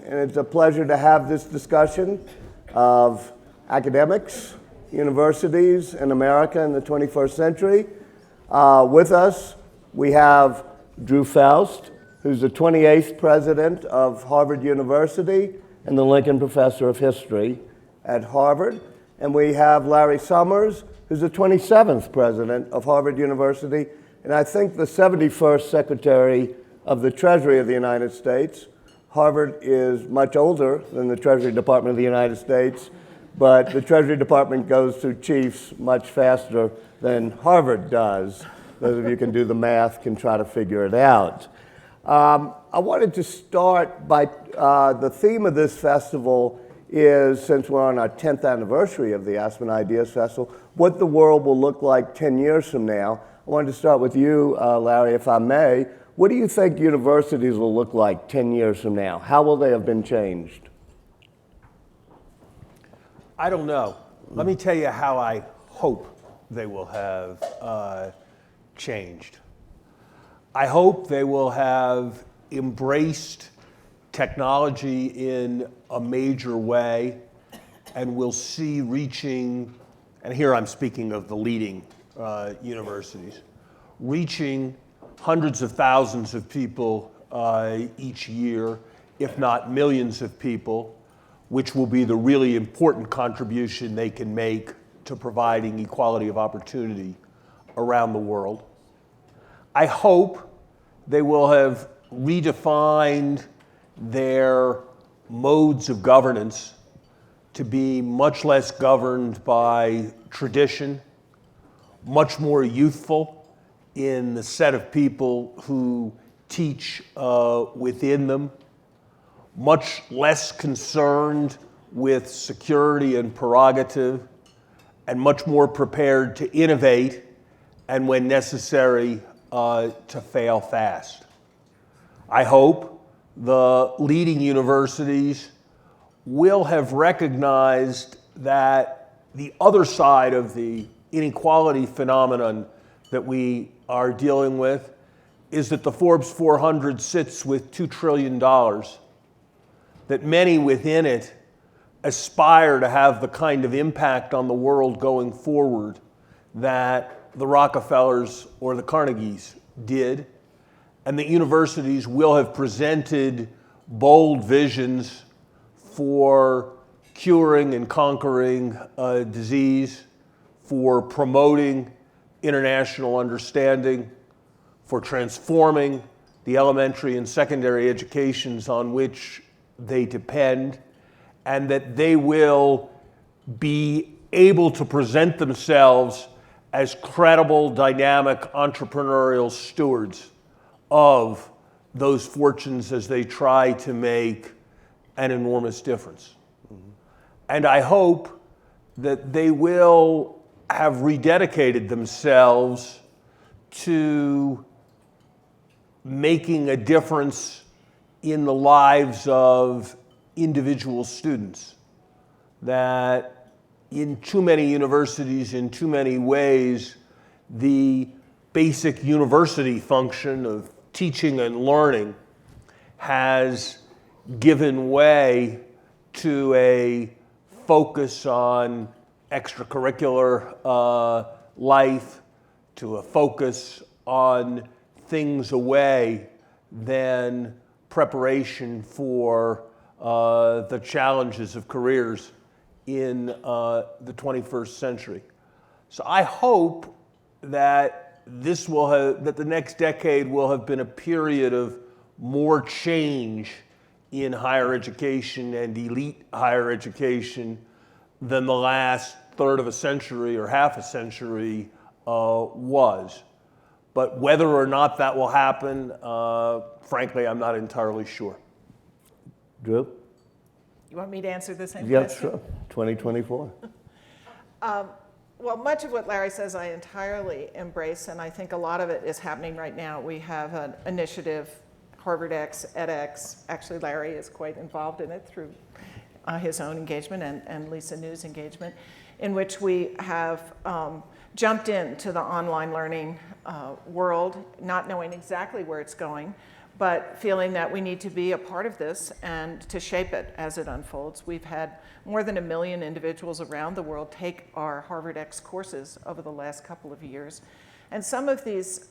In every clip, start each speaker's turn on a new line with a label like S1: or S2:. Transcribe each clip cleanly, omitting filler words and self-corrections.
S1: and it's a pleasure to have this discussion of academics, universities in America in the 21st century. With us, we have Drew Faust, who's the 28th president of Harvard University and the Lincoln Professor of History at Harvard. And we have Larry Summers, who's the 27th president of Harvard University, and I think the 71st Secretary of the Treasury of the United States. Harvard is much older than the Treasury Department of the United States, but the Treasury Department goes through chiefs much faster than Harvard does. Those of you who can do the math can try to figure it out. I wanted to start by the theme of this festival is, since we're on our 10th anniversary of the Aspen Ideas Festival, what the world will look like 10 years from now. I wanted to start with you, Larry, if I may. What do you think universities will look like 10 years from now? How will they have been changed?
S2: I don't know. Let me tell you how I hope they will have changed. I hope they will have embraced technology in a major way and will see reaching, and here I'm speaking of the leading universities, reaching hundreds of thousands of people each year, if not millions of people, which will be the really important contribution they can make to providing equality of opportunity around the world. I hope they will have redefined their modes of governance to be much less governed by tradition, much more youthful in the set of people who teach within them, much less concerned with security and prerogative, and much more prepared to innovate and, when necessary, to fail fast. I hope the leading universities will have recognized that the other side of the inequality phenomenon that we are dealing with is that the Forbes 400 sits with $2 trillion, that many within it aspire to have the kind of impact on the world going forward that the Rockefellers or the Carnegies did, and the universities will have presented bold visions for curing and conquering disease, for promoting international understanding, for transforming the elementary and secondary educations on which they depend, and that they will be able to present themselves as credible, dynamic, entrepreneurial stewards of those fortunes as they try to make an enormous difference. Mm-hmm. And I hope that they will have rededicated themselves to making a difference in the lives of individual students. That in too many universities, in too many ways, the basic university function of teaching and learning has given way to a focus on extracurricular life, to a focus on things away than preparation for the challenges of careers in the 21st century. So I hope that that the next decade will have been a period of more change in higher education and elite higher education than the last third of a century or half a century was. But whether or not that will happen, frankly, I'm not entirely sure.
S1: Drew?
S3: You want me to answer the same
S1: question?
S3: Yes,
S1: sure. 2024.
S3: Well, much of what Larry says I entirely embrace, and I think a lot of it is happening right now. We have an initiative, HarvardX, edX. Actually, Larry is quite involved in it through his own engagement and Lisa New's engagement, in which we have jumped into the online learning world, not knowing exactly where it's going, but feeling that we need to be a part of this and to shape it as it unfolds. We've had more than 1 million individuals around the world take our Harvard X courses over the last couple of years. And some of these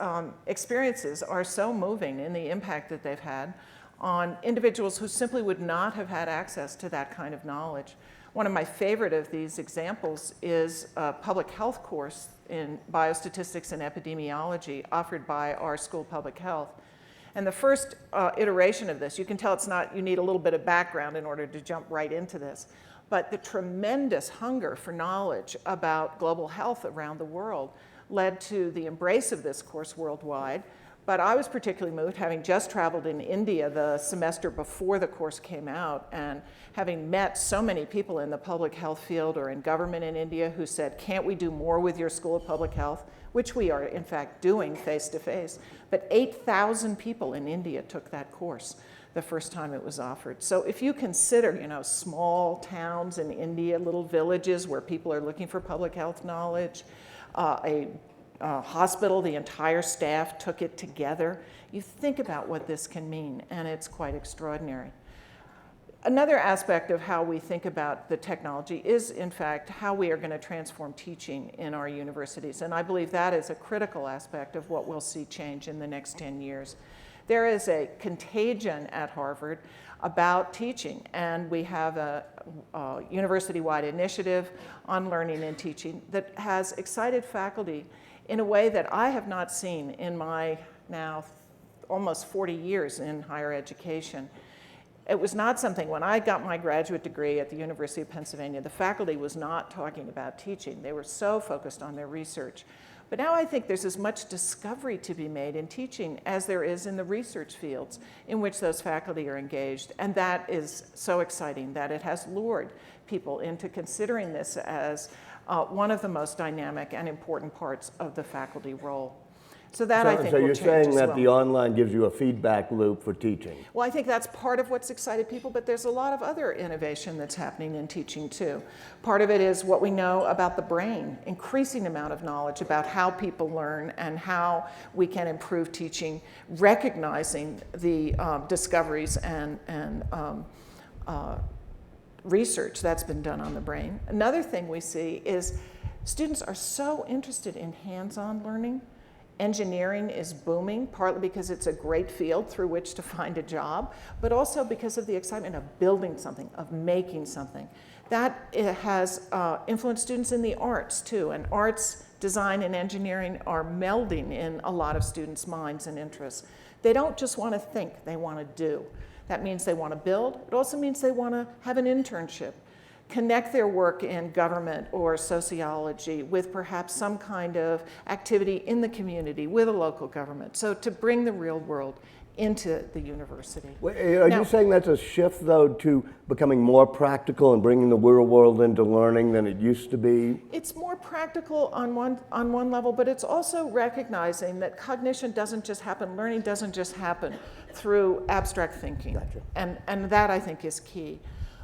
S3: experiences are so moving in the impact that they've had on individuals who simply would not have had access to that kind of knowledge. One of my favorite of these examples is a public health course in biostatistics and epidemiology offered by our School of Public Health. And the first iteration of this, you can tell it's not, you need a little bit of background in order to jump right into this, but the tremendous hunger for knowledge about global health around the world led to the embrace of this course worldwide. But I was particularly moved, having just traveled in India the semester before the course came out, and having met so many people in the public health field or in government in India who said, can't we do more with your School of Public Health? Which we are, in fact, doing face-to-face. But 8,000 people in India took that course the first time it was offered. So if you consider, small towns in India, little villages where people are looking for public health knowledge, a hospital, the entire staff took it together. You think about what this can mean, and it's quite extraordinary. Another aspect of how we think about the technology is, in fact, how we are going to transform teaching in our universities. And I believe that is a critical aspect of what we'll see change in the next 10 years. There is a contagion at Harvard about teaching, and we have a university-wide initiative on learning and teaching that has excited faculty in a way that I have not seen in my now almost 40 years in higher education. It was not something, when I got my graduate degree at the University of Pennsylvania, the faculty was not talking about teaching. They were so focused on their research. But now I think there's as much discovery to be made in teaching as there is in the research fields in which those faculty are engaged. And that is so exciting that it has lured people into considering this as one of the most dynamic and important parts of the faculty role. So that I think will change as well.
S1: So you're saying that the online gives you a feedback loop for teaching?
S3: Well, I think that's part of what's excited people, but there's a lot of other innovation that's happening in teaching too. Part of it is what we know about the brain, increasing amount of knowledge about how people learn and how we can improve teaching, recognizing the discoveries and research that's been done on the brain. Another thing we see is students are so interested in hands-on learning. Engineering is booming, partly because it's a great field through which to find a job, but also because of the excitement of building something, of making something. That has influenced students in the arts too, and arts, design, and engineering are melding in a lot of students' minds and interests. They don't just want to think, they want to do. That means they want to build. It also means they want to have an internship, connect their work in government or sociology with perhaps some kind of activity in the community with a local government. So to bring the real world into the university.
S1: Are you saying that's a shift, though, to becoming more practical and bringing the real world into learning than it used to be?
S3: It's more practical on one level, but it's also recognizing that cognition doesn't just happen, learning doesn't just happen through abstract thinking.
S1: Gotcha.
S3: And that, I think, is key.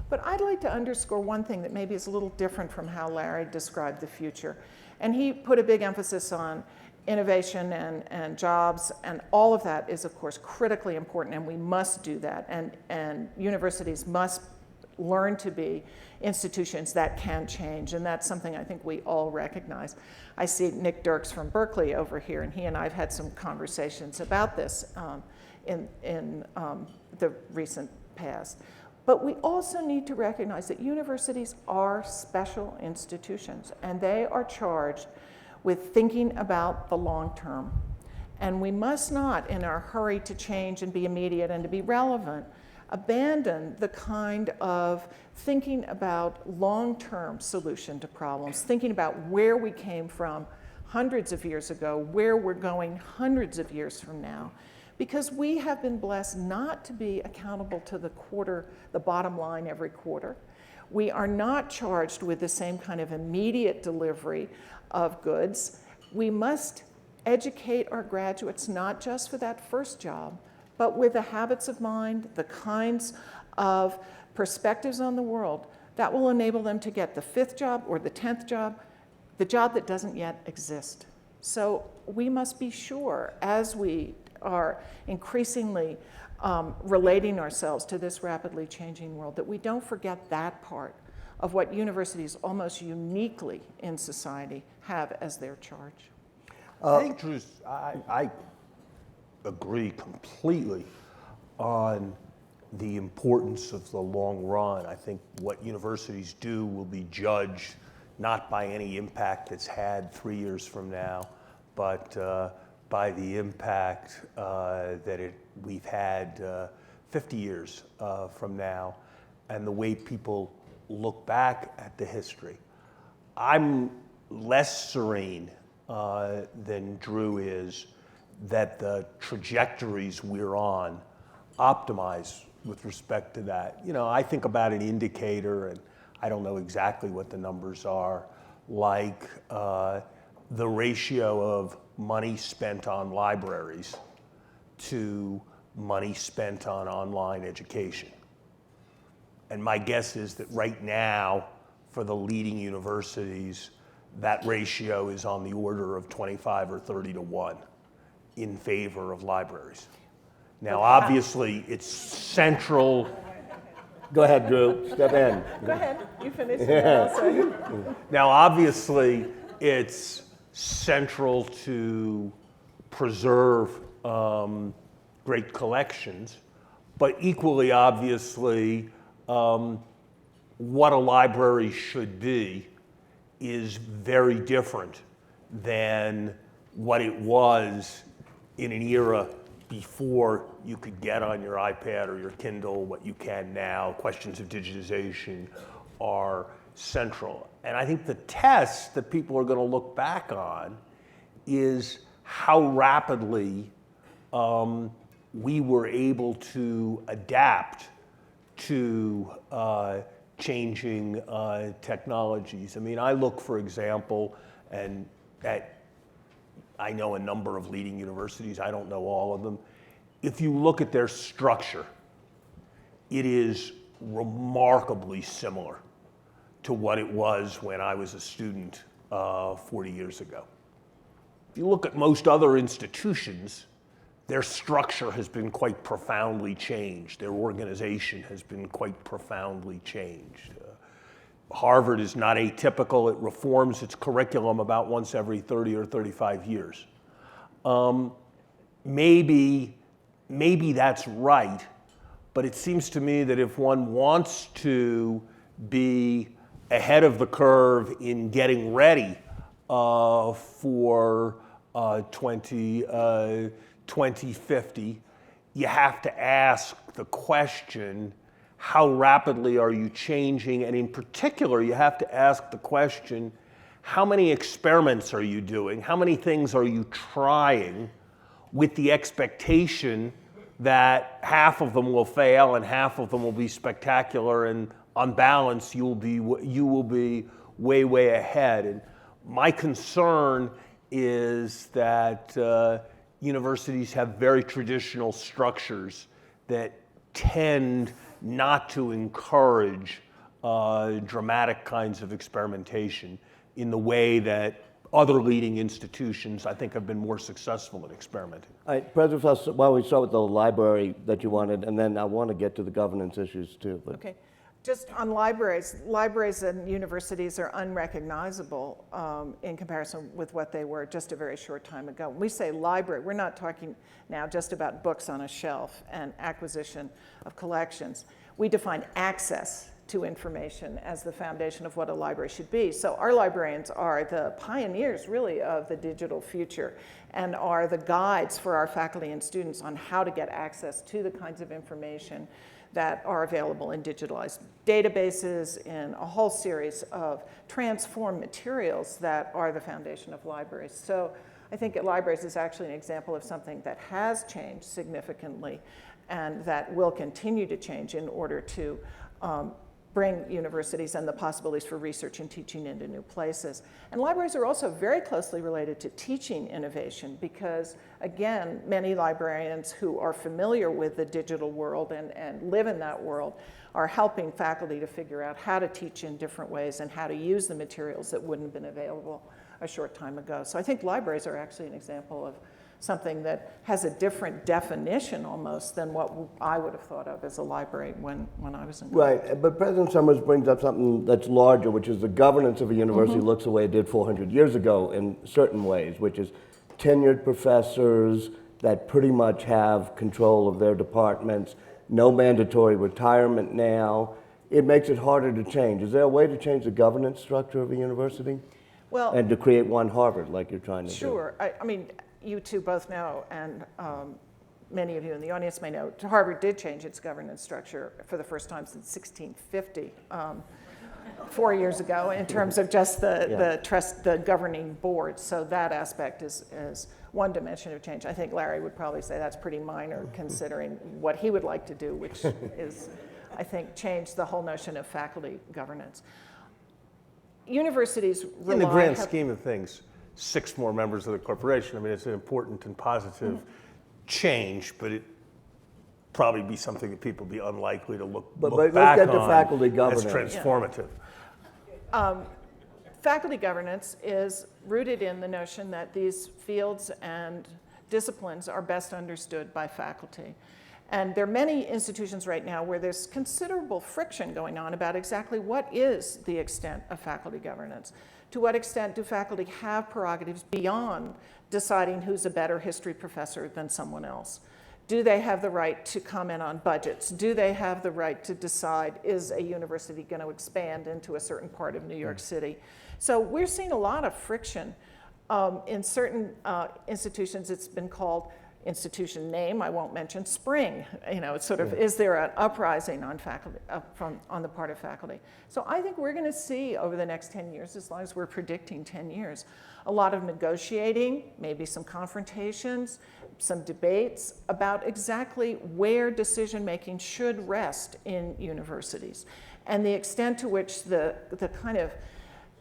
S3: But I'd like to underscore one thing that maybe is a little different from how Larry described the future. And he put a big emphasis on innovation and jobs, and all of that is, of course, critically important, and we must do that. And universities must learn to be institutions that can change, and that's something I think we all recognize. I see Nick Dirks from Berkeley over here, and he and I have had some conversations about this in the recent past. But we also need to recognize that universities are special institutions, and they are charged with thinking about the long term. And we must not, in our hurry to change and be immediate and to be relevant, abandon the kind of thinking about long-term solution to problems, thinking about where we came from hundreds of years ago, where we're going hundreds of years from now. Because we have been blessed not to be accountable to the bottom line every quarter. We are not charged with the same kind of immediate delivery of goods. We must educate our graduates not just for that first job, but with the habits of mind, the kinds of perspectives on the world that will enable them to get the 5th job or the 10th job, the job that doesn't yet exist. So we must be sure, as we are increasingly relating ourselves to this rapidly changing world, that we don't forget that part of what universities almost uniquely in society have as their charge.
S2: I think, Drew, I agree completely on the importance of the long run. I think what universities do will be judged not by any impact it's had 3 years from now, but by the impact that we've had 50 years from now, and the way people look back at the history. I'm less serene than Drew is that the trajectories we're on optimize with respect to that. You know, I think about an indicator, and I don't know exactly what the numbers are, like the ratio of money spent on libraries to money spent on online education. And my guess is that right now, for the leading universities, that ratio is on the order of 25 or 30 to 1 in favor of libraries. Now, obviously, it's central.
S1: Go ahead, Drew, step in.
S3: Go ahead, you finish. Yeah.
S2: Now, obviously, it's central to preserve great collections, but equally obviously, what a library should be is very different than what it was in an era before you could get on your iPad or your Kindle what you can now. Questions of digitization are central. And I think the test that people are going to look back on is how rapidly we were able to adapt to changing technologies. I mean, I look, for example, and I know a number of leading universities, I don't know all of them. If you look at their structure, it is remarkably similar to what it was when I was a student 40 years ago. If you look at most other institutions, their structure has been quite profoundly changed. Their organization has been quite profoundly changed. Harvard is not atypical. It reforms its curriculum about once every 30 or 35 years. Maybe that's right, but it seems to me that if one wants to be ahead of the curve in getting ready for 2050, you have to ask the question, how rapidly are you changing? And in particular, you have to ask the question, how many experiments are you doing? How many things are you trying with the expectation that half of them will fail and half of them will be spectacular, and on balance, you will be way, way ahead. And my concern is that universities have very traditional structures that tend not to encourage dramatic kinds of experimentation in the way that other leading institutions, I think, have been more successful in experimenting.
S1: All right, President Faust, why don't we start with the library that you wanted, and then I want to get to the governance issues too. But.
S3: Okay. Just on libraries and universities are unrecognizable in comparison with what they were just a very short time ago. When we say library, we're not talking now just about books on a shelf and acquisition of collections. We define access to information as the foundation of what a library should be. So our librarians are the pioneers, really, of the digital future and are the guides for our faculty and students on how to get access to the kinds of information that are available in digitalized databases, in a whole series of transformed materials that are the foundation of libraries. So I think libraries is actually an example of something that has changed significantly and that will continue to change in order to bring universities and the possibilities for research and teaching into new places. And libraries are also very closely related to teaching innovation because, again, many librarians who are familiar with the digital world and live in that world are helping faculty to figure out how to teach in different ways and how to use the materials that wouldn't have been available a short time ago. So I think libraries are actually an example of something that has a different definition almost than what I would have thought of as a library when I was in college.
S1: Right, but President Summers brings up something that's larger, which is the governance of a university looks the way it did 400 years ago in certain ways, which is tenured professors that pretty much have control of their departments, no mandatory retirement now. It makes it harder to change. Is there a way to change the governance structure of a university?
S3: Well,
S1: And to create one Harvard like you're trying to do?
S3: sure. I mean, you two both know, and many of you in the audience may know, Harvard did change its governance structure for the first time since 1650, 4 years ago, in terms of just the governing board. So that aspect is one dimension of change. I think Larry would probably say that's pretty minor, considering what he would like to do, which is, I think, change the whole notion of faculty governance. Universities rely
S2: In the grand scheme of things, 6 more members of the corporation, I mean, it's an important and positive change, but it probably be something that people be unlikely to look
S1: But
S2: back
S1: let's get to
S2: on
S1: faculty
S2: as
S1: governance.
S2: transformative.
S3: Faculty governance is rooted in the notion that these fields and disciplines are best understood by faculty. And there are many institutions right now where there's considerable friction going on about exactly what is the extent of faculty governance. To what extent do faculty have prerogatives beyond deciding who's a better history professor than someone else? Do they have the right to comment on budgets? Do they have the right to decide, is a university going to expand into a certain part of New York City? So we're seeing a lot of friction. In certain institutions, it's been called institution name, I won't mention, Spring. You know, it's sort of, is there an uprising on faculty, on the part of faculty? So I think we're going to see over the next 10 years, as long as we're predicting 10 years, a lot of negotiating, maybe some confrontations, some debates about exactly where decision making should rest in universities, and the extent to which the kind of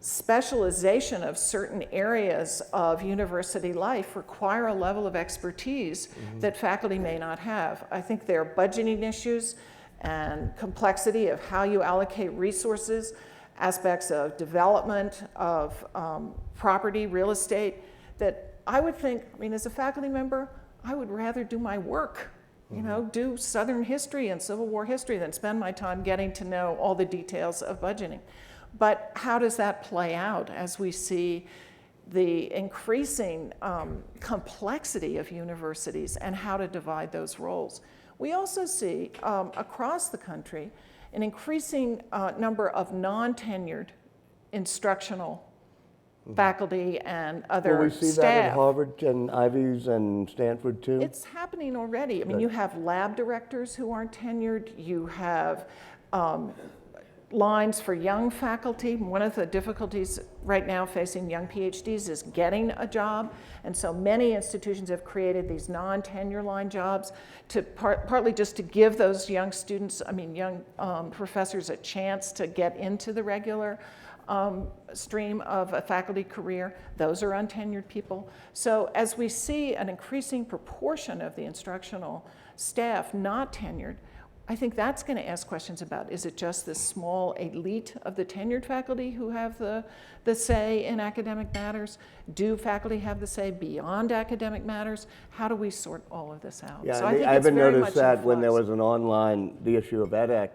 S3: specialization of certain areas of university life require a level of expertise that faculty may not have. I think there are budgeting issues and complexity of how you allocate resources, aspects of development, of property, real estate, that I would think, I mean, as a faculty member, I would rather do my work, you know, do Southern history and Civil War history than spend my time getting to know all the details of budgeting. But how does that play out as we see the increasing complexity of universities and how to divide those roles? We also see across the country an increasing number of non-tenured instructional faculty and other
S1: Will we see
S3: staff.
S1: that at Harvard and Ivy's and Stanford too?
S3: It's happening already. I mean, you have lab directors who aren't tenured. You have lines for young faculty. One of the difficulties right now facing young PhDs is getting a job. And so many institutions have created these non-tenure line jobs to partly just to give those young students, I mean, young professors a chance to get into the regular stream of a faculty career. Those are untenured people. So as we see an increasing proportion of the instructional staff not tenured, I think that's going to ask questions about, is it just this small elite of the tenured faculty who have the say in academic matters? Do faculty have the say beyond academic matters? How do we sort all of this out?
S1: Yeah,
S3: so
S1: I
S3: I think
S1: even
S3: it's very
S1: noticed
S3: much in
S1: that when there
S3: flux.
S1: was an online, the issue of edX,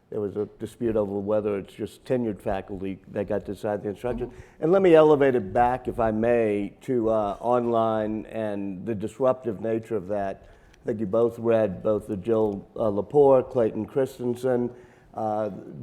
S1: there was a dispute over whether it's just tenured faculty that got to decide the instruction. And let me elevate it back, if I may, to online and the disruptive nature of that. I think you both read both the Jill Lepore, Clayton Christensen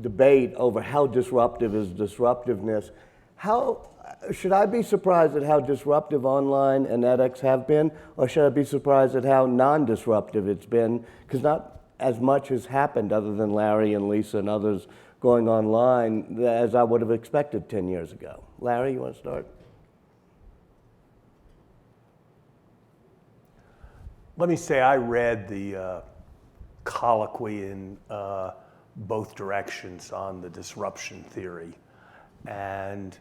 S1: debate over how disruptive is disruptiveness. How should I be surprised at how disruptive online and edX have been, or should I be surprised at how non-disruptive it's been? Because not as much has happened other than Larry and Lisa and others going online as I would have expected 10 years ago. Larry, you want to start?
S2: Let me say I read the colloquy in both directions on the disruption theory. And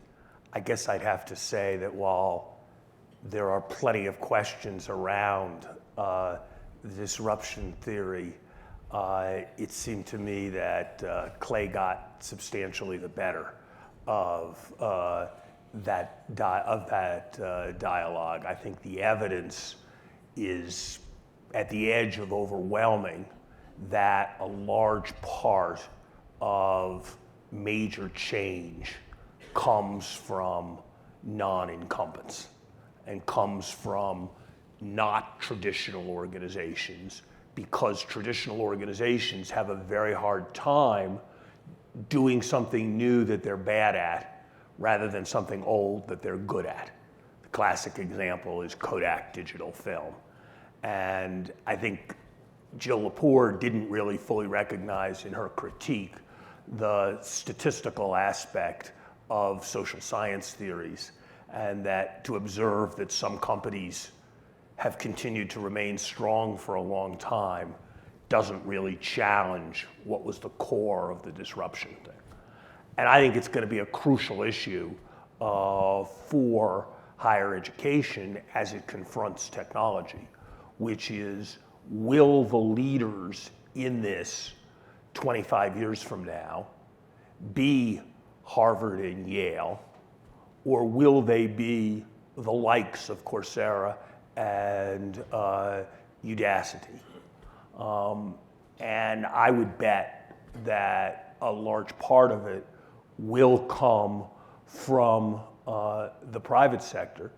S2: I guess I'd have to say that while there are plenty of questions around the disruption theory, it seemed to me that Clay got substantially the better of that dialogue. I think the evidence is at the edge of overwhelming that a large part of major change comes from non-incumbents and comes from not traditional organizations, because traditional organizations have a very hard time doing something new that they're bad at rather than something old that they're good at. The classic example is Kodak digital film. And I think Jill Lepore didn't really fully recognize in her critique the statistical aspect of social science theories, and that to observe that some companies have continued to remain strong for a long time doesn't really challenge what was the core of the disruption thing. And I think it's going to be a crucial issue for higher education as it confronts technology, which is, will the leaders in this 25 years from now be Harvard and Yale, or will they be the likes of Coursera and Udacity? And I would bet that a large part of it will come from the private sector,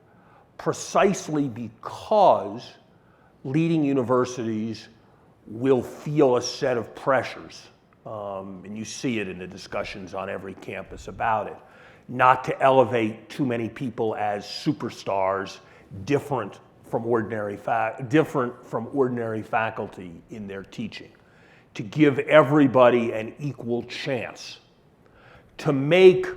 S2: precisely because leading universities will feel a set of pressures, and you see it in the discussions on every campus about it, not to elevate too many people as superstars, different from ordinary faculty in their teaching, to give everybody an equal chance, to make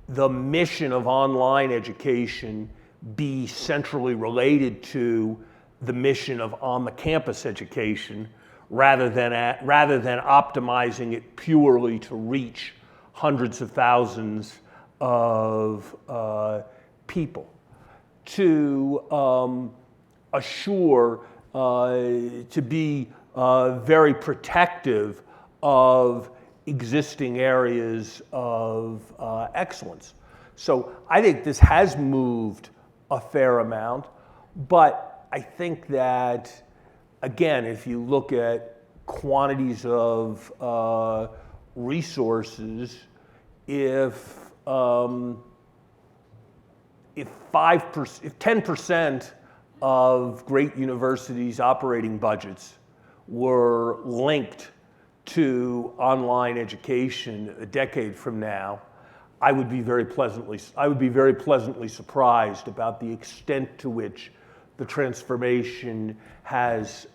S2: the mission of online education be centrally related to the mission of on-the-campus education, rather than optimizing it purely to reach hundreds of thousands of people, to assure, to be very protective of existing areas of excellence. So I think this has moved a fair amount, but I think that, again, if you look at quantities of resources, if 10% of great universities' operating budgets were linked to online education a decade from now, I would be very pleasantly surprised about the extent to which the transformation has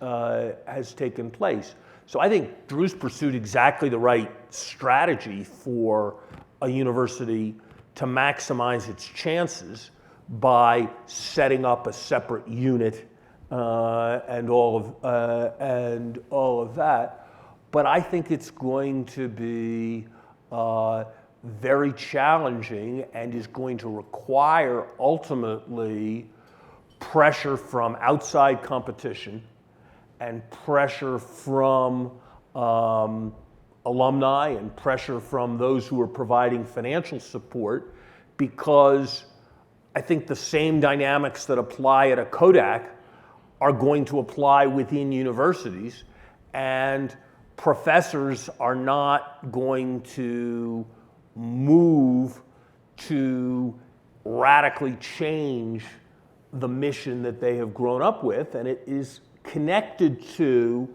S2: taken place. So I think Drew's pursued exactly the right strategy for a university to maximize its chances by setting up a separate unit and all of that. But I think it's going to be very challenging and is going to require ultimately pressure from outside competition and pressure from alumni and pressure from those who are providing financial support, because I think the same dynamics that apply at a Kodak are going to apply within universities, and professors are not going to move to radically change the mission that they have grown up with, and it is connected to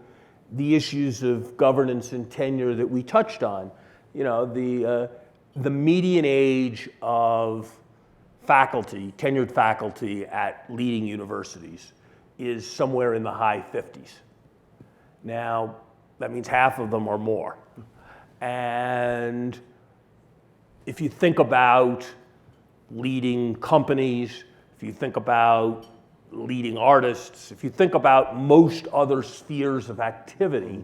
S2: the issues of governance and tenure that we touched on. You know, the median age of faculty, tenured faculty at leading universities is somewhere in the high 50s. Now, that means half of them or more. And if you think about leading companies, if you think about leading artists, if you think about most other spheres of activity,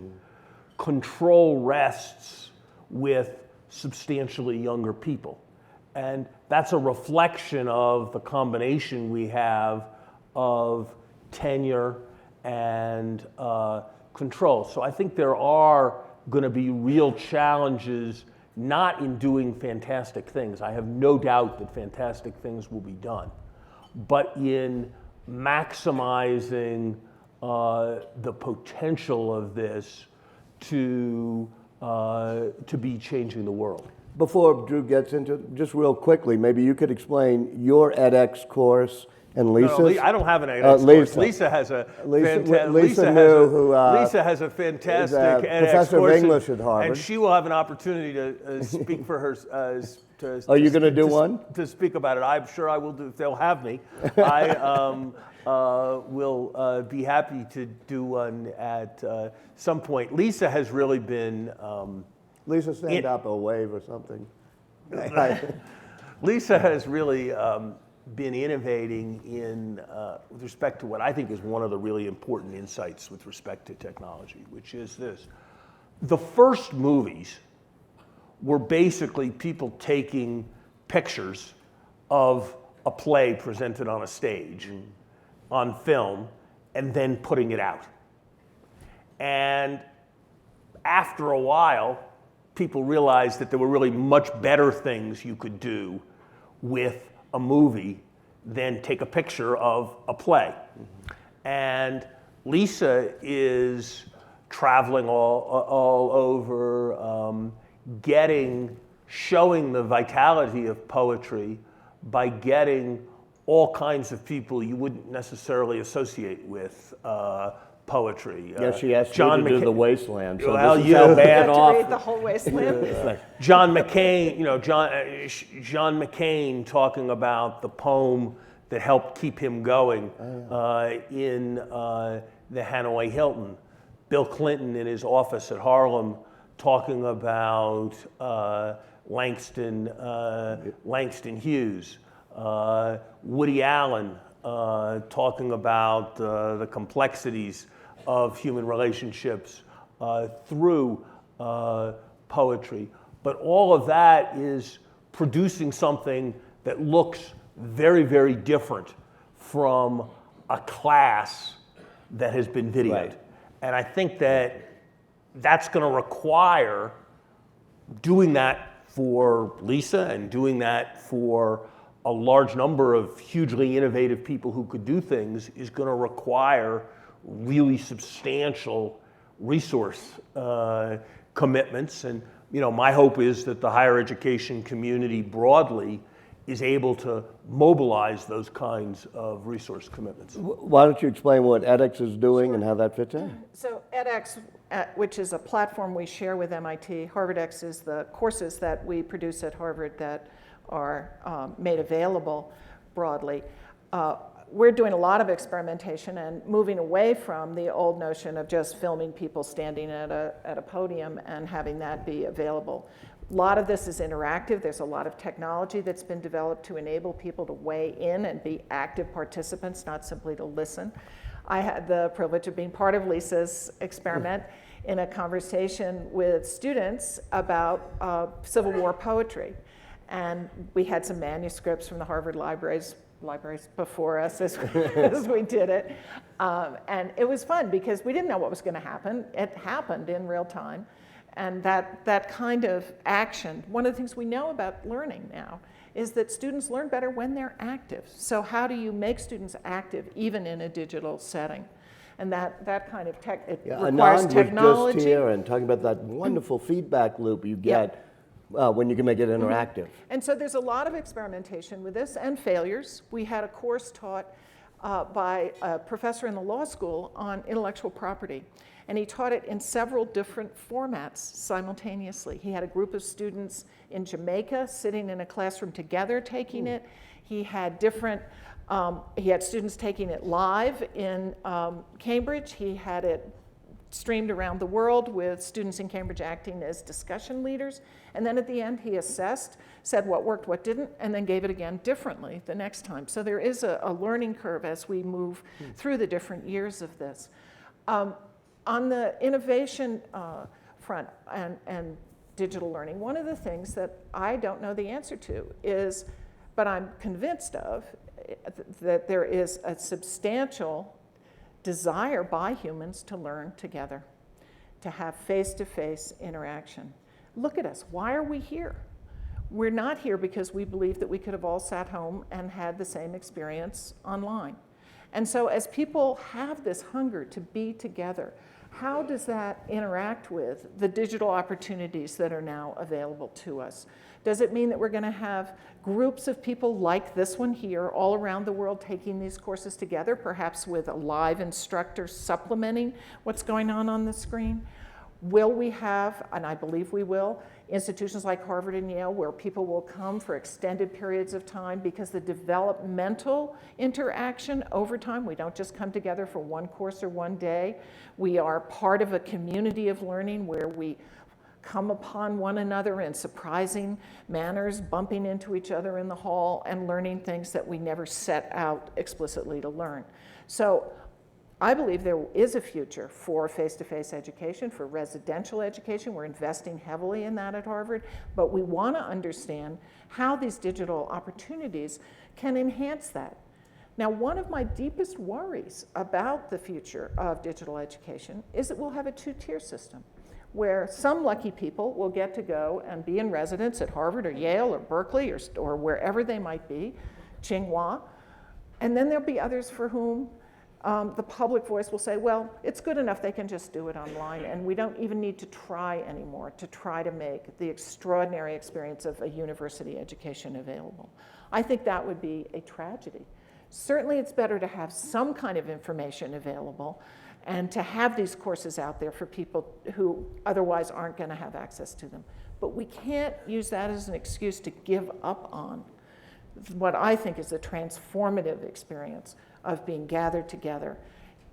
S2: control rests with substantially younger people. And that's a reflection of the combination we have of tenure and control. So I think there are going to be real challenges, not in doing fantastic things. I have no doubt that fantastic things will be done, but in maximizing the potential of this to be changing the world.
S1: Before Drew gets into it, just real quickly, maybe you could explain your edX course and Lisa's.
S2: I don't have an edX course. Lisa has a fantastic edX
S1: professor
S2: course,
S1: of English at Harvard,
S2: and she will have an opportunity to speak for her.
S1: Are you going to do one?
S2: To speak about it, I'm sure I will do if they'll have me. I will be happy to do one at some point. Lisa has really been.
S1: Lisa, stand up or wave or something.
S2: Lisa has really been innovating with respect to what I think is one of the really important insights with respect to technology, which is this. The first movies were basically people taking pictures of a play presented on a stage, on film, and then putting it out. And after a while, people realized that there were really much better things you could do with a movie than take a picture of a play. And Lisa is traveling all over, showing the vitality of poetry by getting all kinds of people you wouldn't necessarily associate with poetry.
S1: Yeah, she asked you to do The Wasteland. So
S2: well,
S1: this is how bad
S3: to
S1: off.
S3: read the whole Wasteland.
S2: John McCain, John McCain talking about the poem that helped keep him going in the Hanoi Hilton. Bill Clinton in his office at Harlem talking about Langston Hughes. Woody Allen talking about the complexities of human relationships through poetry. But all of that is producing something that looks very, very different from a class that has been videoed.
S1: Right.
S2: And I think that that's going to require doing that for Lisa and doing that for a large number of hugely innovative people who could do things is going to require really substantial resource commitments. And my hope is that the higher education community broadly is able to mobilize those kinds of resource commitments.
S1: Why don't you explain what edX is doing and how that fits in?
S3: So edX, which is a platform we share with MIT, HarvardX is the courses that we produce at Harvard that are made available broadly. We're doing a lot of experimentation and moving away from the old notion of just filming people standing at a podium and having that be available. A lot of this is interactive. There's a lot of technology that's been developed to enable people to weigh in and be active participants, not simply to listen. I had the privilege of being part of Lisa's experiment in a conversation with students about Civil War poetry. And we had some manuscripts from the Harvard libraries before us as we did it. And it was fun because we didn't know what was going to happen. It happened in real time. And that kind of action, one of the things we know about learning now is that students learn better when they're active. So how do you make students active even in a digital setting? And that kind of tech, it requires technology.
S1: Was just here and talking about that wonderful feedback loop you get when you can make it interactive.
S3: And so there's a lot of experimentation with this and failures. We had a course taught by a professor in the law school on intellectual property. And he taught it in several different formats simultaneously. He had a group of students in Jamaica sitting in a classroom together taking it. He had he had students taking it live in Cambridge. He had it streamed around the world with students in Cambridge acting as discussion leaders. And then at the end, he assessed, said what worked, what didn't, and then gave it again differently the next time. So there is a learning curve as we move through the different years of this. On the innovation front and digital learning, one of the things that I don't know the answer to is, but I'm convinced of, that there is a substantial desire by humans to learn together, to have face-to-face interaction. Look at us. Why are we here? We're not here because we believe that we could have all sat home and had the same experience online. And so as people have this hunger to be together, how does that interact with the digital opportunities that are now available to us? Does it mean that we're going to have groups of people like this one here all around the world taking these courses together, perhaps with a live instructor supplementing what's going on the screen? Will we have, and I believe we will, institutions like Harvard and Yale where people will come for extended periods of time because the developmental interaction over time, we don't just come together for one course or one day. We are part of a community of learning where we come upon one another in surprising manners, bumping into each other in the hall and learning things that we never set out explicitly to learn. So I believe there is a future for face-to-face education, for residential education. We're investing heavily in that at Harvard, but we want to understand how these digital opportunities can enhance that. Now, one of my deepest worries about the future of digital education is that we'll have a two-tier system where some lucky people will get to go and be in residence at Harvard or Yale or Berkeley or wherever they might be, Tsinghua, and then there'll be others for whom the public voice will say, well, it's good enough, they can just do it online, and we don't even need to try anymore to try to make the extraordinary experience of a university education available. I think that would be a tragedy. Certainly it's better to have some kind of information available and to have these courses out there for people who otherwise aren't going to have access to them. But we can't use that as an excuse to give up on what I think is a transformative experience of being gathered together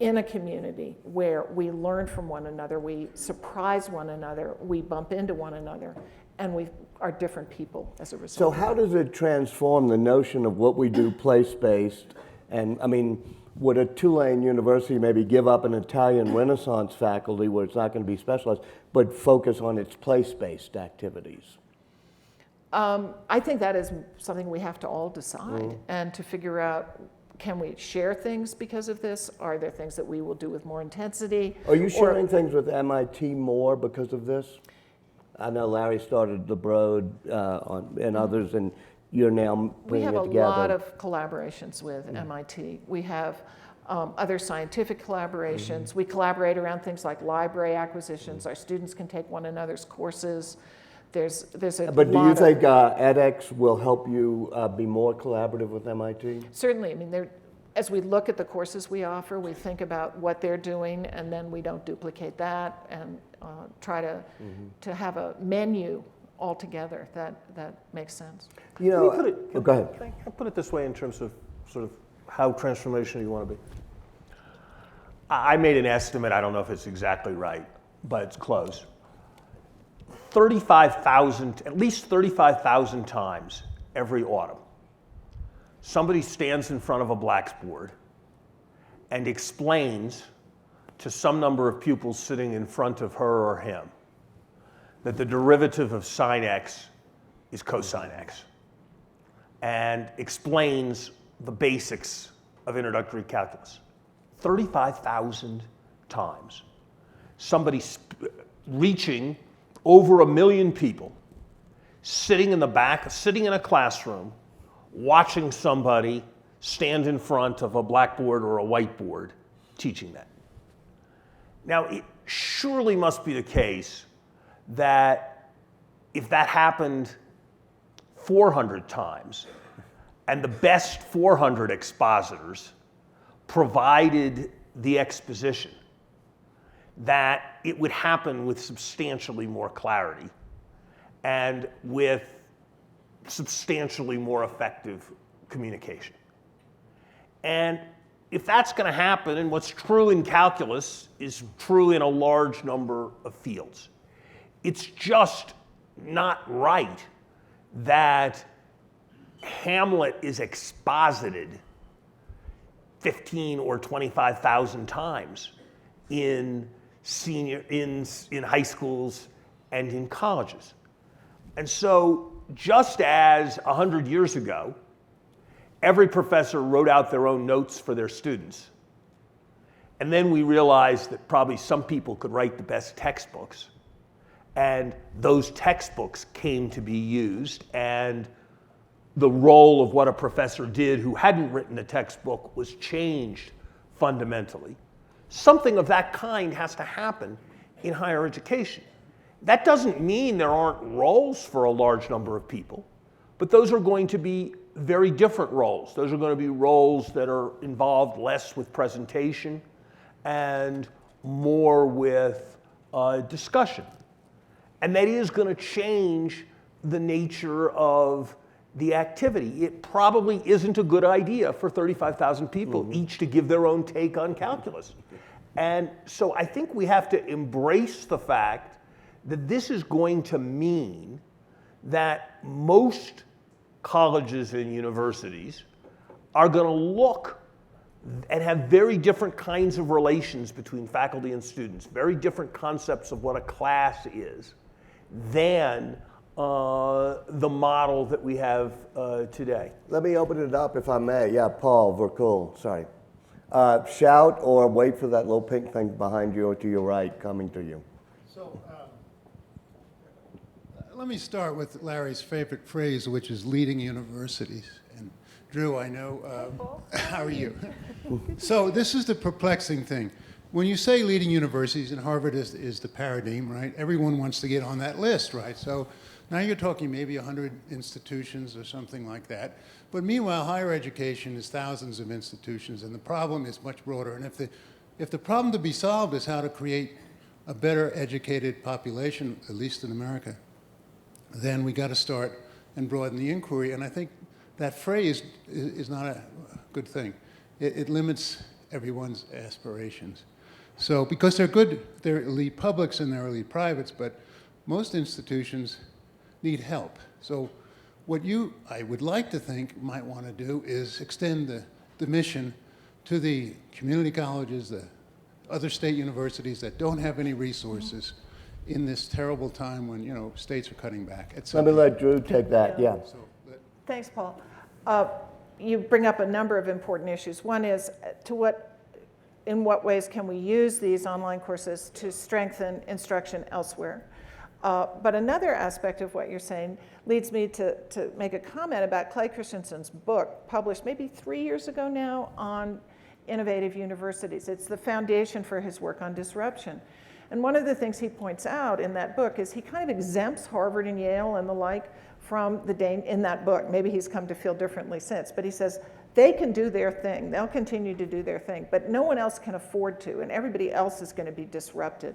S3: in a community where we learn from one another, we surprise one another, we bump into one another, and we are different people as a result.
S1: So how does it transform the notion of what we do place-based? And I mean, would a Tulane university maybe give up an Italian Renaissance faculty where it's not going to be specialized, but focus on its place-based activities?
S3: I think that is something we have to all decide and to figure out, can we share things because of this? Are there things that we will do with more intensity?
S1: Are you sharing things with MIT more because of this? I know Larry started the Broad and others, and you're now bringing it together.
S3: We have a lot of collaborations with MIT. We have other scientific collaborations. We collaborate around things like library acquisitions. Our students can take one another's courses. There's a
S1: But do you
S3: lot
S1: think edX will help you be more collaborative with MIT?
S3: Certainly. I mean, as we look at the courses we offer, we think about what they're doing, and then we don't duplicate that and try to have a menu altogether that makes sense.
S1: You know, go ahead.
S2: Can I put it this way in terms of sort of how transformational you want to be? I made an estimate, I don't know if it's exactly right, but it's close. 35,000, at least 35,000 times every autumn, somebody stands in front of a blackboard and explains to some number of pupils sitting in front of her or him that the derivative of sine x is cosine x, and explains the basics of introductory calculus. 35,000 times. Somebody reaching over 1 million people, sitting in the back, sitting in a classroom, watching somebody stand in front of a blackboard or a whiteboard teaching that. Now, it surely must be the case that if that happened 400 times, and the best 400 expositors provided the exposition, that it would happen with substantially more clarity and with substantially more effective communication. And if that's going to happen, and what's true in calculus is true in a large number of fields, it's just not right that Hamlet is exposited 15 or 25,000 times in high schools and in colleges. And so just as 100 years ago, every professor wrote out their own notes for their students, and then we realized that probably some people could write the best textbooks, and those textbooks came to be used, and the role of what a professor did who hadn't written a textbook was changed fundamentally. Something of that kind has to happen in higher education. That doesn't mean there aren't roles for a large number of people, but those are going to be very different roles. Those are going to be roles that are involved less with presentation and more with discussion. And that is going to change the nature of the activity. It probably isn't a good idea for 35,000 people each to give their own take on calculus. And so I think we have to embrace the fact that this is going to mean that most colleges and universities are going to look and have very different kinds of relations between faculty and students, very different concepts of what a class is than the model that we have today.
S1: Let me open it up if I may. Yeah, Paul Vercool, sorry. Shout or wait for that little pink thing behind you or to your right coming to you.
S4: So let me start with Larry's favorite phrase, which is leading universities. And Drew, I know, how are you? So this is the perplexing thing. When you say leading universities, and Harvard is the paradigm, right? Everyone wants to get on that list, right? So now you're talking maybe 100 institutions or something like that. But meanwhile, higher education is thousands of institutions, and the problem is much broader. And if the problem to be solved is how to create a better educated population, at least in America, then we got to start and broaden the inquiry. And I think that phrase is not a good thing. It limits everyone's aspirations. So, because they're good, they're elite publics and they're elite privates, but most institutions need help. So what I would like to think, might want to do is extend the mission to the community colleges, the other state universities that don't have any resources in this terrible time when, states are cutting back.
S1: Let me let Drew take that, yeah.
S4: So,
S3: Thanks, Paul. You bring up a number of important issues. One is in what ways can we use these online courses to strengthen instruction elsewhere? But another aspect of what you're saying leads me to make a comment about Clay Christensen's book, published maybe 3 years ago now, on innovative universities. It's the foundation for his work on disruption. And one of the things he points out in that book is he kind of exempts Harvard and Yale and the like from in that book. Maybe he's come to feel differently since, but he says they can do their thing. They'll continue to do their thing, but no one else can afford to, and everybody else is going to be disrupted.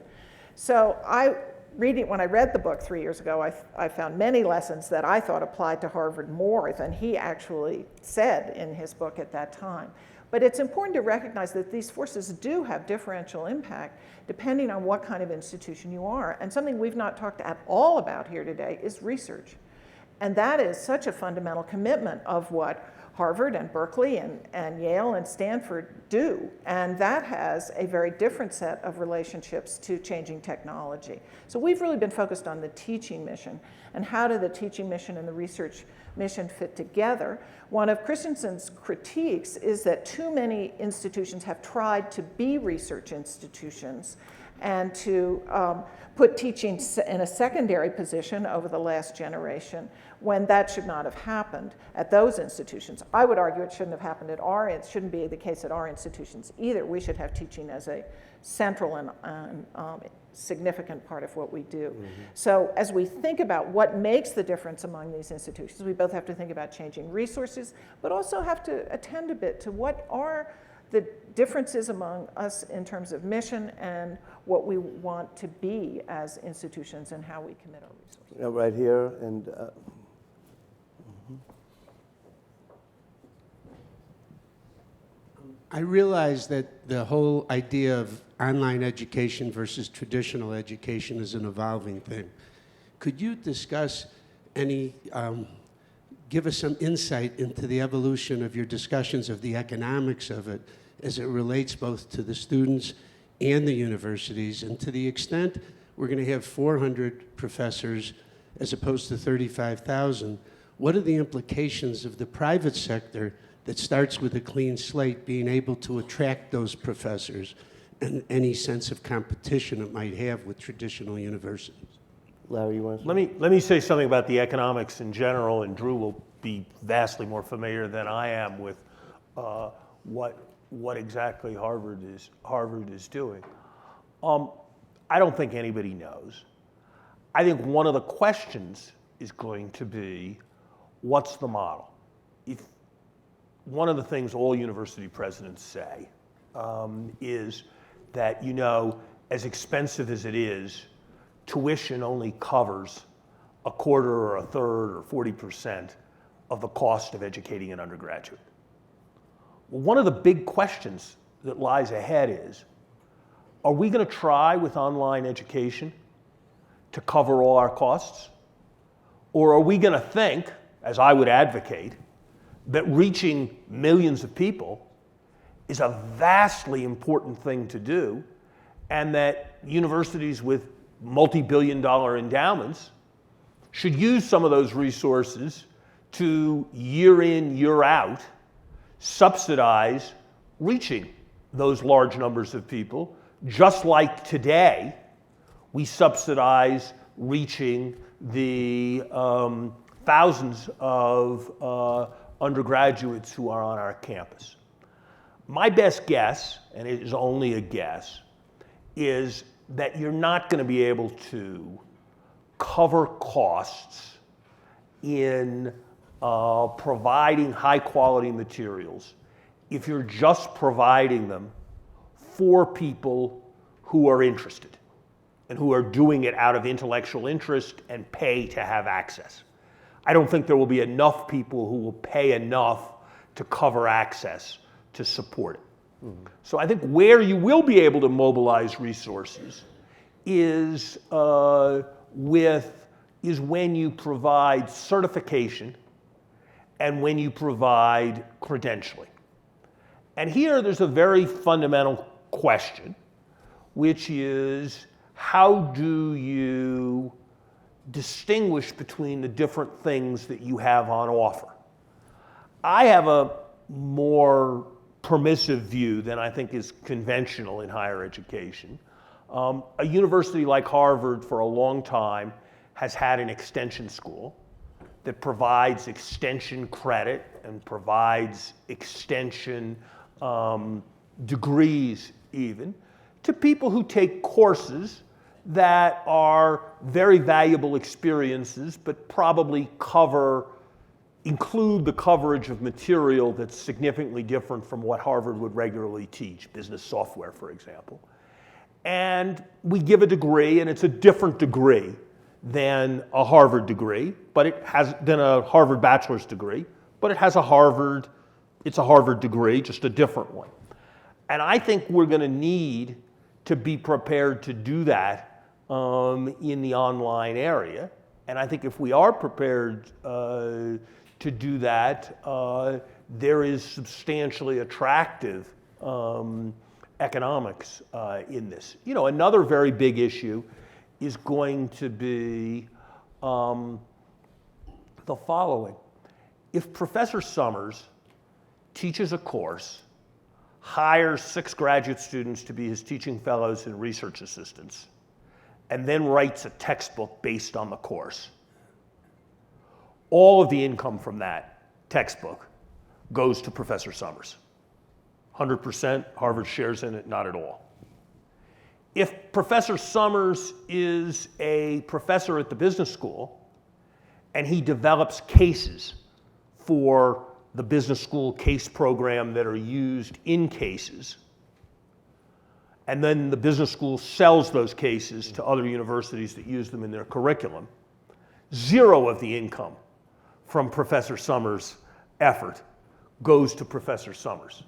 S3: So when I read the book 3 years ago, I found many lessons that I thought applied to Harvard more than he actually said in his book at that time. But it's important to recognize that these forces do have differential impact depending on what kind of institution you are. And something we've not talked at all about here today is research. And that is such a fundamental commitment of what Harvard and Berkeley and Yale and Stanford do. And that has a very different set of relationships to changing technology. So we've really been focused on the teaching mission and how do the teaching mission and the research mission fit together. One of Christensen's critiques is that too many institutions have tried to be research institutions and to put teaching in a secondary position over the last generation when that should not have happened at those institutions. I would argue it shouldn't have happened it shouldn't be the case at our institutions either. We should have teaching as a central and significant part of what we do. Mm-hmm. So as we think about what makes the difference among these institutions, we both have to think about changing resources, but also have to attend a bit to what are the differences among us in terms of mission and what we want to be as institutions and how we commit our resources.
S1: Yeah, right here, and
S5: I realize that the whole idea of online education versus traditional education is an evolving thing. Could you discuss give us some insight into the evolution of your discussions of the economics of it as it relates both to the students and the universities, and to the extent we're going to have 400 professors as opposed to 35,000, what are the implications of the private sector that starts with a clean slate being able to attract those professors and any sense of competition it might have with traditional universities?
S1: Larry, you want to say?
S2: Let me say something about the economics in general, and Drew will be vastly more familiar than I am with what exactly Harvard is doing. I don't think anybody knows. I think one of the questions is going to be, what's the model? If one of the things all university presidents say is that, as expensive as it is, tuition only covers a quarter or a third or 40% of the cost of educating an undergraduate. Well, one of the big questions that lies ahead is, are we going to try with online education to cover all our costs? Or are we going to think, as I would advocate, that reaching millions of people is a vastly important thing to do, and that universities with multi-billion-dollar endowments should use some of those resources to, year in, year out, subsidize reaching those large numbers of people, just like today we subsidize reaching the thousands of undergraduates who are on our campus. My best guess, and it is only a guess, is that you're not going to be able to cover costs in providing high quality materials if you're just providing them for people who are interested and who are doing it out of intellectual interest and pay to have access. I don't think there will be enough people who will pay enough to cover access to support it. So I think where you will be able to mobilize resources is when you provide certification and when you provide credentialing. And here there's a very fundamental question, which is, how do you distinguish between the different things that you have on offer? I have a more permissive view than I think is conventional in higher education. A university like Harvard for a long time has had an extension school that provides extension credit and provides extension degrees even to people who take courses that are very valuable experiences but probably include the coverage of material that's significantly different from what Harvard would regularly teach, business software, for example. And we give a degree, and it's a different degree than a Harvard degree, than a Harvard bachelor's degree, but it's a Harvard degree, just a different one. And I think we're going to need to be prepared to do that in the online area. And I think if we are prepared to do that, there is substantially attractive economics in this. Another very big issue is going to be the following. If Professor Summers teaches a course, hires 6 graduate students to be his teaching fellows and research assistants, and then writes a textbook based on the course, all of the income from that textbook goes to Professor Summers. 100%, Harvard shares in it, not at all. If Professor Summers is a professor at the business school and he develops cases for the business school case program that are used in cases, and then the business school sells those cases to other universities that use them in their curriculum, 0 of the income from Professor Summers' effort goes to Professor Summers.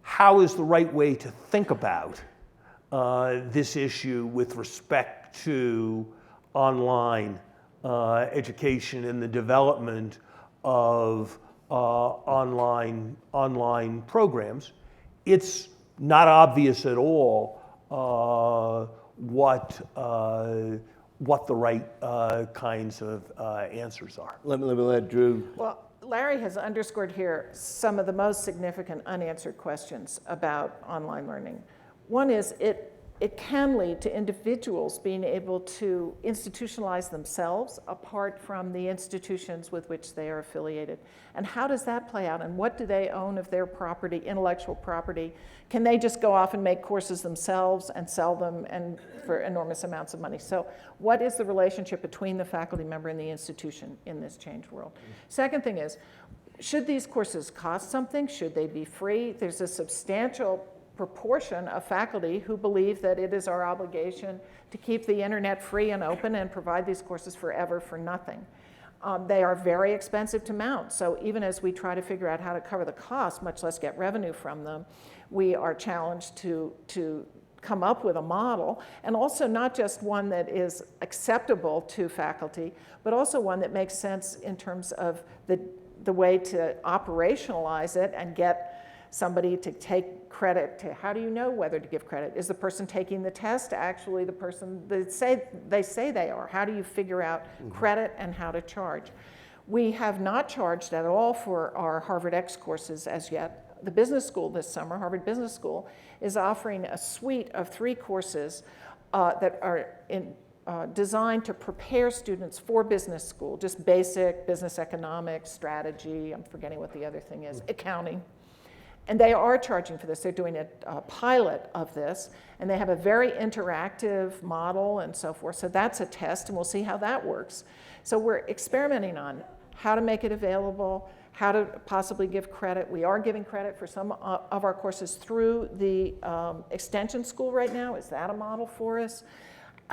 S2: How is the right way to think about this issue with respect to online education and the development of online programs? It's not obvious at all what the right kinds of answers are.
S1: Let me let Drew.
S3: Well, Larry has underscored here some of the most significant unanswered questions about online learning. One is, it can lead to individuals being able to institutionalize themselves apart from the institutions with which they are affiliated. And how does that play out? And what do they own of their property, intellectual property? Can they just go off and make courses themselves and sell them and for enormous amounts of money? So what is the relationship between the faculty member and the institution in this changed world? Second thing is, should these courses cost something? Should they be free? There's a substantial proportion of faculty who believe that it is our obligation to keep the internet free and open and provide these courses forever for nothing. They are very expensive to mount, so even as we try to figure out how to cover the cost, much less get revenue from them, we are challenged to come up with a model, and also not just one that is acceptable to faculty, but also one that makes sense in terms of the way to operationalize it and get somebody to take credit. To how do you know whether to give credit? Is the person taking the test actually the person they say they are? How do you figure out credit and how to charge? We have not charged at all for our Harvard X courses as yet. The business school this summer, Harvard Business School, is offering a suite of 3 courses that are designed to prepare students for business school, just basic business economics, strategy, I'm forgetting what the other thing is, accounting. And they are charging for this. They're doing a pilot of this, and they have a very interactive model and so forth. So that's a test, and we'll see how that works. So we're experimenting on how to make it available, how to possibly give credit. We are giving credit for some of our courses through the extension school right now. Is that a model for us?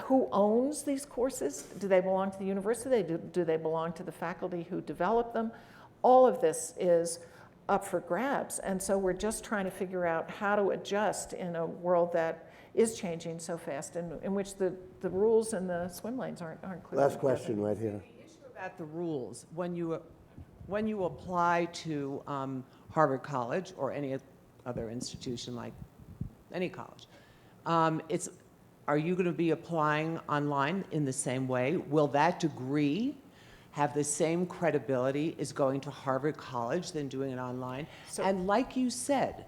S3: Who owns these courses? Do they belong to the university? Do they belong to the faculty who develop them? All of this is up for grabs, and so we're just trying to figure out how to adjust in a world that is changing so fast, and in which the rules and the swim lanes aren't clear.
S1: Last question right here.
S6: The issue about the rules, when you apply to Harvard College or any other institution like any college, are you going to be applying online in the same way? Will that degree have the same credibility as going to Harvard College than doing it online? And like you said,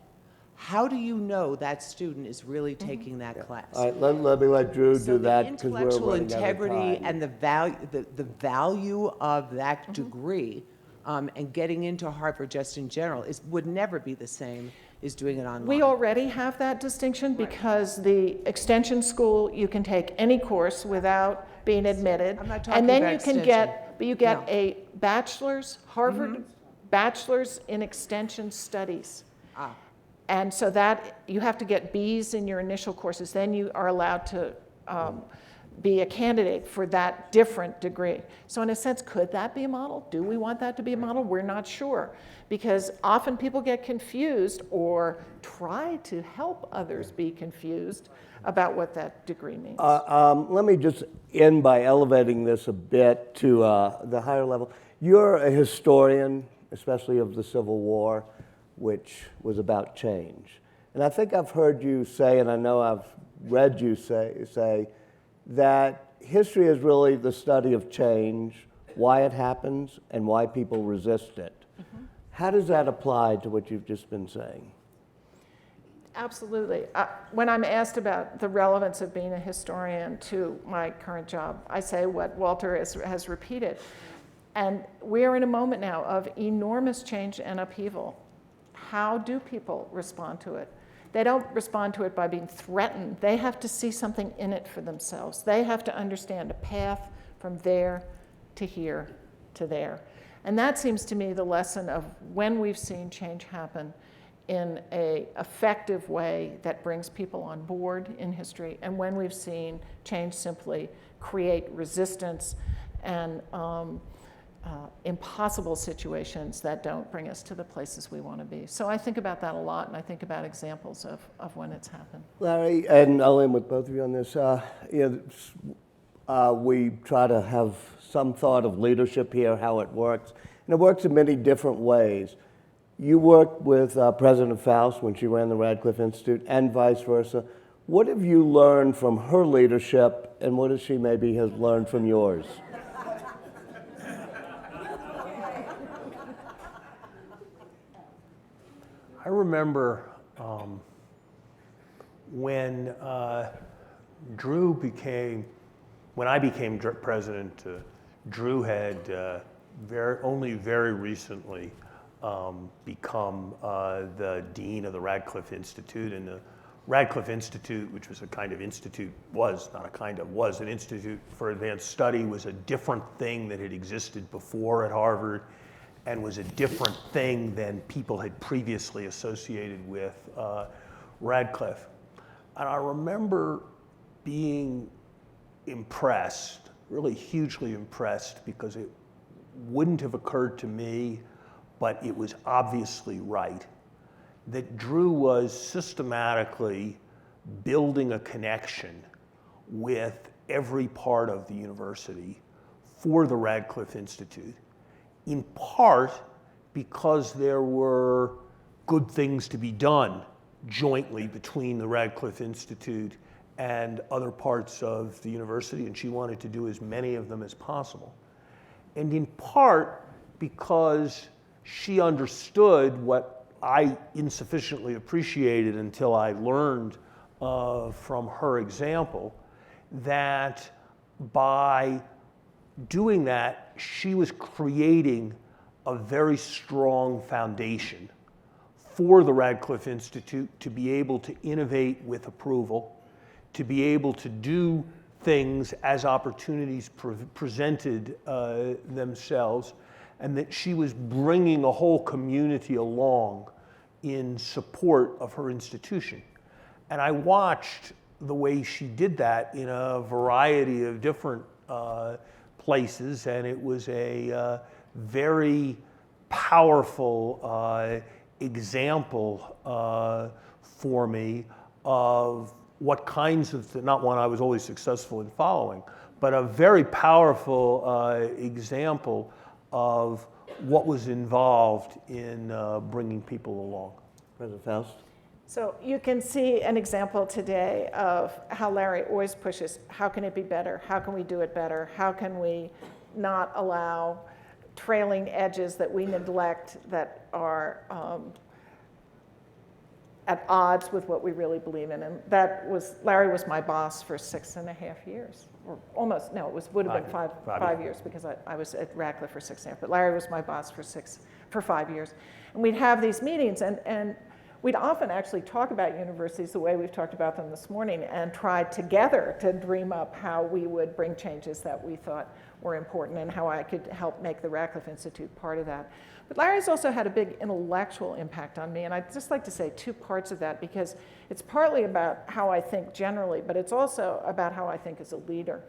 S6: how do you know that student is really taking that class?
S1: All right, let me let Drew
S6: So
S1: do
S6: the
S1: that because we're
S6: intellectual
S1: running out of
S6: integrity
S1: time.
S6: and the value of that degree and getting into Harvard just in general would never be the same as doing it online.
S3: We already have that distinction because the extension school, you can take any course without being admitted.
S6: I'm not talking
S3: and then
S6: about
S3: you can
S6: extension.
S3: get
S6: No.
S3: a bachelor's, Harvard bachelor's in extension studies.
S6: Ah.
S3: And so that you have to get B's in your initial courses, then you are allowed to be a candidate for that different degree. So in a sense, could that be a model? Do we want that to be a model? We're not sure, because often people get confused or try to help others be confused about what that degree means.
S1: Let me just end by elevating this a bit to the higher level. You're a historian, especially of the Civil War, which was about change. And I think I've heard you say, and I know I've read you say that history is really the study of change, why it happens, and why people resist it. How does that apply to what you've just been saying?
S3: Absolutely. When I'm asked about the relevance of being a historian to my current job, I say what Walter has repeated. And we're in a moment now of enormous change and upheaval. How do people respond to it? They don't respond to it by being threatened. They have to see something in it for themselves. They have to understand a path from there to here to there. And that seems to me the lesson of when we've seen change happen in an effective way that brings people on board in history, and when we've seen change simply create resistance and impossible situations that don't bring us to the places we want to be. So I think about that a lot, and I think about examples of when it's happened.
S1: Larry, and I'll end with both of you on this. We try to have some thought of leadership here, how it works, and it works in many different ways. You worked with President Faust when she ran the Radcliffe Institute, and vice versa. What have you learned from her leadership, and what has she maybe has learned from yours?
S2: I remember when when I became president, Drew had only very recently become the dean of the Radcliffe Institute, and the Radcliffe Institute, which was a kind of institute, was an institute for advanced study, was a different thing that had existed before at Harvard, and was a different thing than people had previously associated with Radcliffe. And I remember being impressed, really hugely impressed, because it wouldn't have occurred to me, but it was obviously right, that Drew was systematically building a connection with every part of the university for the Radcliffe Institute, in part because there were good things to be done jointly between the Radcliffe Institute and other parts of the university, and she wanted to do as many of them as possible. And in part because she understood what I insufficiently appreciated until I learned from her example, that by doing that, she was creating a very strong foundation for the Radcliffe Institute to be able to innovate with approval, to be able to do things as opportunities presented themselves, and that she was bringing a whole community along in support of her institution. And I watched the way she did that in a variety of different places, and it was a very powerful example for me of what kinds of, not one I was always successful in following, but a very powerful example of what was involved in bringing people along.
S1: President Faust?
S3: So you can see an example today of how Larry always pushes, how can it be better? How can we do it better? How can we not allow trailing edges that we neglect that are at odds with what we really believe in? And Larry was my boss for 6.5 years. Or almost, no, would have been five years, because I was at Radcliffe for 6.5, but Larry was my boss for 5 years. And we'd have these meetings, and we'd often actually talk about universities the way we've talked about them this morning, and try together to dream up how we would bring changes that we thought were important, and how I could help make the Radcliffe Institute part of that. But Larry's also had a big intellectual impact on me, and I'd just like to say two parts of that, because it's partly about how I think generally, but it's also about how I think as a leader.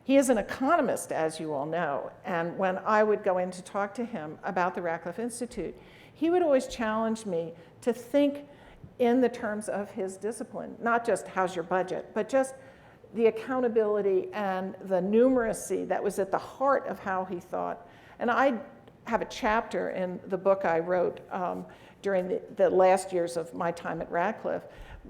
S3: He is an economist, as you all know, and when I would go in to talk to him about the Radcliffe Institute, he would always challenge me to think in the terms of his discipline, not just how's your budget, but just the accountability and the numeracy that was at the heart of how he thought. And I have a chapter in the book I wrote during the last years of my time at Radcliffe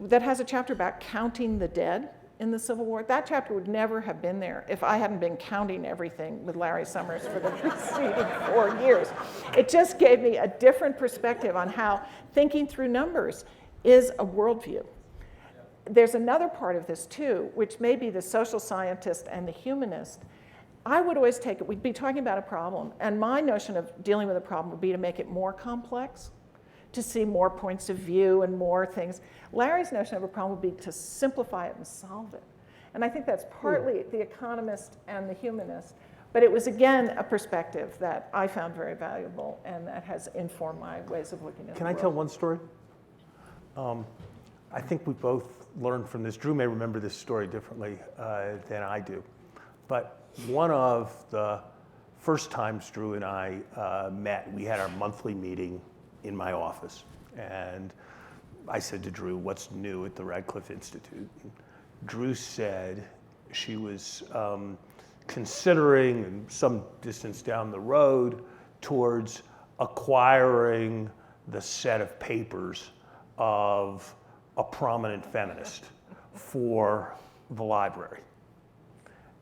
S3: that has a chapter about counting the dead in the Civil War. That chapter would never have been there if I hadn't been counting everything with Larry Summers for the preceding 4 years. It just gave me a different perspective on how thinking through numbers is a worldview. There's another part of this too, which may be the social scientist and the humanist. I would always take it, we'd be talking about a problem, and my notion of dealing with a problem would be to make it more complex, to see more points of view and more things. Larry's notion of a problem would be to simplify it and solve it. And I think that's partly the economist and the humanist, but it was again a perspective that I found very valuable and that has informed my ways of looking at the world.
S2: Can I tell one story? I think we both learned from this. Drew may remember this story differently than I do. But one of the first times Drew and I met, we had our monthly meeting in my office. And I said to Drew, what's new at the Radcliffe Institute? And Drew said she was considering some distance down the road towards acquiring the set of papers of a prominent feminist for the library.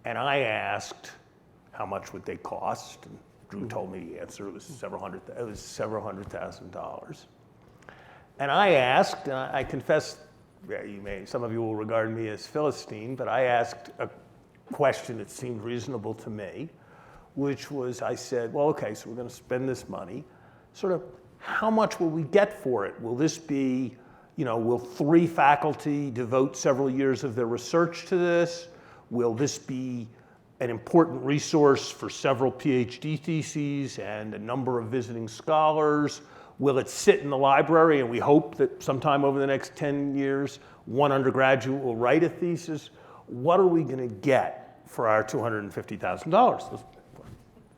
S2: And I asked how much would they cost, and Drew told me the answer. It was several $100,000. And I asked, and I confess some of you will regard me as Philistine, but I asked a question that seemed reasonable to me, which was, I said, well, okay, so we're going to spend this money. Sort of, how much will we get for it? Will this be, will 3 faculty devote several years of their research to this? Will this be an important resource for several PhD theses and a number of visiting scholars? Will it sit in the library and we hope that sometime over the next 10 years, one undergraduate will write a thesis? What are we going to get for our $250,000?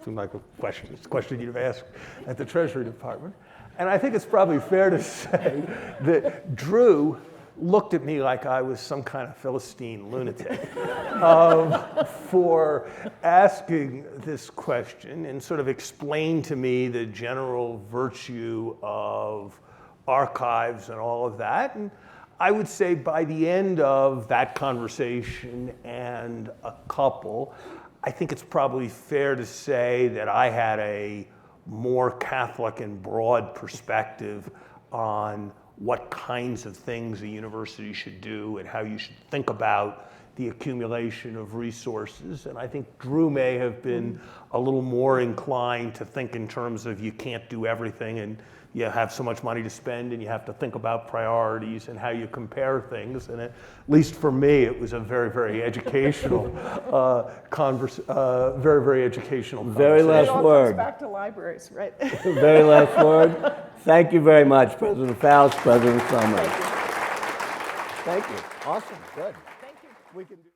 S2: Seemed like a question. It's a question you'd have asked at the Treasury Department. And I think it's probably fair to say that Drew looked at me like I was some kind of Philistine lunatic for asking this question and sort of explained to me the general virtue of archives and all of that. And I would say by the end of that conversation and a couple, I think it's probably fair to say that I had a more Catholic and broad perspective on what kinds of things a university should do and how you should think about the accumulation of resources. And I think Drew may have been a little more inclined to think in terms of you can't do everything and you have so much money to spend and you have to think about priorities and how you compare things. And at least for me, it was a very, very educational very educational
S1: Very
S2: conversation.
S1: last
S3: It all
S1: word.
S3: comes back to libraries, right?
S1: Very last word. Thank you very much, President Faust, President Summers. Thank you. Awesome. Good.
S3: Thank you.
S1: We can do